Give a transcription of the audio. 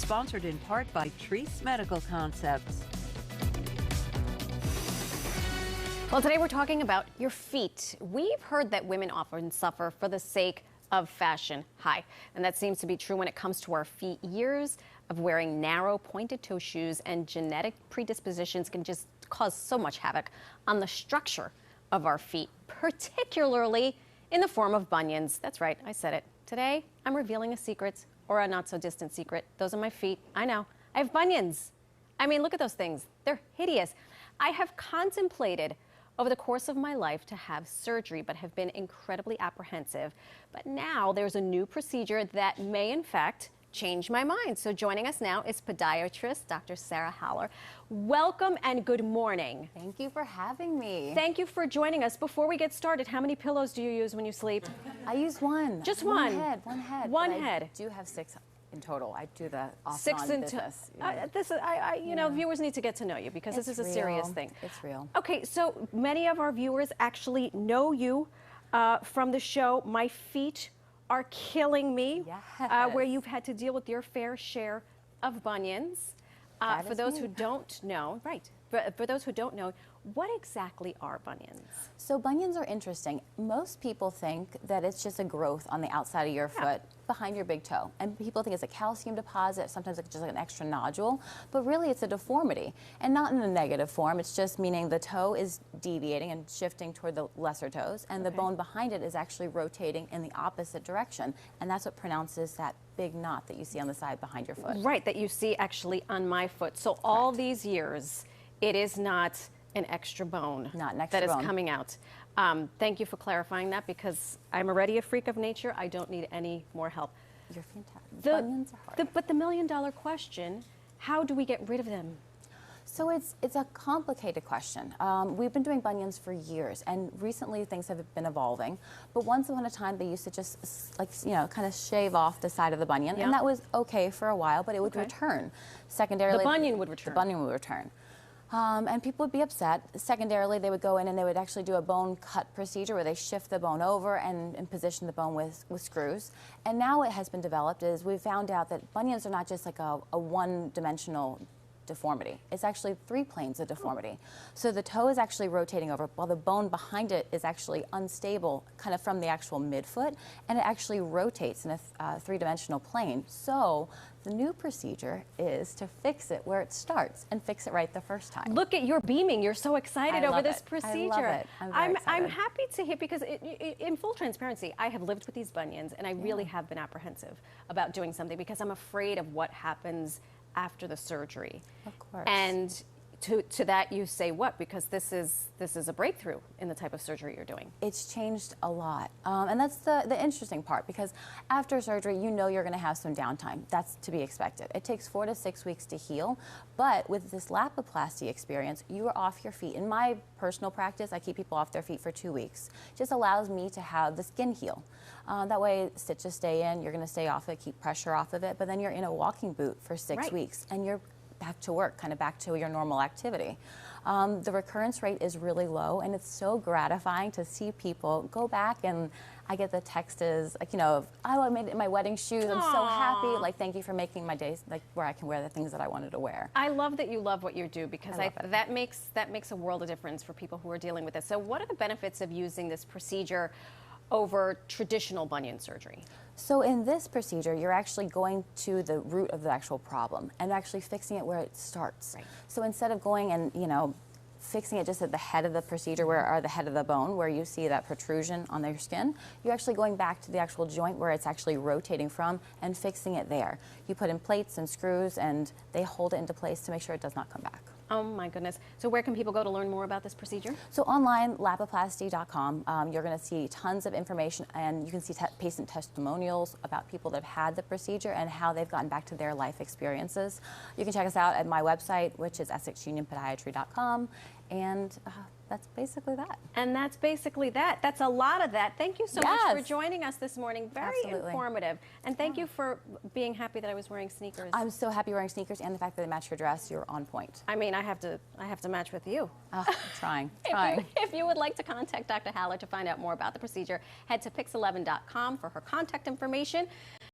Sponsored in part by Treese Medical Concepts. Well, today we're talking about your feet. We've heard that women often suffer for the sake of fashion. And that seems to be true when it comes to our feet. Years of wearing narrow, pointed toe shoes and genetic predispositions can just cause so much havoc on the structure of our feet, particularly in the form of bunions. That's right, I said it. Today, I'm revealing a secret, or a not so distant secret. Those are my feet. I know. I have bunions. I mean, look at those things. They're hideous. I have contemplated over the course of my life to have surgery, but have been incredibly apprehensive. But now there's a new procedure that may, in fact, change my mind. So joining us now is podiatrist Dr. Sarah Haller. Welcome and good morning. Thank you for having me. Thank you for joining us. Before we get started, how many pillows do you use when you sleep? I use one. Just one? One head. One but head. I do have 6 in total. I do the off Six and on in business. you know, viewers need to get to know you because this is a serious thing. It's real. Okay, so many of our viewers actually know you from the show My Feet Are Killing Me, Yes. where you've had to deal with your fair share of bunions. For those who don't know, for those who don't know, what exactly are bunions? So bunions are interesting. Most people think that it's just a growth on the outside of your foot behind your big toe. And people think it's a calcium deposit, sometimes it's just like an extra nodule, but really it's a deformity. And not in a negative form, it's just meaning the toe is deviating and shifting toward the lesser toes, and the bone behind it is actually rotating in the opposite direction. And that's what pronounces that big knot that you see on the side behind your foot. Right, that you see actually on my foot. So all these years, it is not an extra bone that is coming out. Thank you for clarifying that, because I'm already a freak of nature. I don't need any more help. You're fantastic. Bunions are hard. But the million-dollar question, how do we get rid of them? So it's a complicated question. We've been doing bunions for years, and recently things have been evolving. But once upon a time, they used to just, like, you know, kind of shave off the side of the bunion, and that was okay for a while, but it would return. Secondarily, the bunion would return. The bunion would return. And people would be upset. Secondarily, they would go in and they would actually do a bone cut procedure where they shift the bone over and position the bone with screws. And now what has been developed is we found out that bunions are not just like a one-dimensional deformity. It's actually 3 planes of deformity. So the toe is actually rotating over while the bone behind it is actually unstable kind of from the actual midfoot, and it actually rotates in a 3-dimensional plane. So the new procedure is to fix it where it starts and fix it right the first time. Look at your beaming. You're so excited over this procedure. I love it. I'm happy to hear, because in full transparency, I have lived with these bunions, and I really have been apprehensive about doing something because I'm afraid of what happens after the surgery. Of course. And to that you say what? Because this is a breakthrough in the type of surgery you're doing. It's changed a lot. And that's the interesting part, because after surgery, you know you're going to have some downtime. That's to be expected. It takes 4 to 6 weeks to heal. But with this lapaplasty experience, you are off your feet. In my personal practice, I keep people off their feet for 2 weeks. It just allows me to have the skin heal. That way, stitches stay in, you're going to stay off it, keep pressure off of it, but then you're in a walking boot for 6 weeks, and you're back to work, kind of back to your normal activity. The recurrence rate is really low, and it's so gratifying to see people go back, and I get the text is like, you know, oh, I made it in my wedding shoes. I'm so happy. Like, thank you for making my days like where I can wear the things that I wanted to wear. I love that you love what you do, because that makes a world of difference for people who are dealing with this. So what are the benefits of using this procedure over traditional bunion surgery? So in this procedure, you're actually going to the root of the actual problem and actually fixing it where it starts. Right. So instead of going and, you know, fixing it just at the head of the procedure, or the head of the bone, where you see that protrusion on their skin, you're actually going back to the actual joint where it's actually rotating from and fixing it there. You put in plates and screws, and they hold it into place to make sure it does not come back. Oh my goodness. So where can people go to learn more about this procedure? So online, lapaplasty.com, you're going to see tons of information, and you can see patient testimonials about people that have had the procedure and how they've gotten back to their life experiences. You can check us out at my website, which is EssexUnionPodiatry.com, and that's basically that. And that's basically that. That's a lot of that. Thank you so much for joining us this morning. Very informative. And thank you for being happy that I was wearing sneakers. I'm so happy wearing sneakers, and the fact that they match your dress. You're on point. I mean, I have to match with you. Trying. If you would like to contact Dr. Haller to find out more about the procedure, head to pix11.com for her contact information.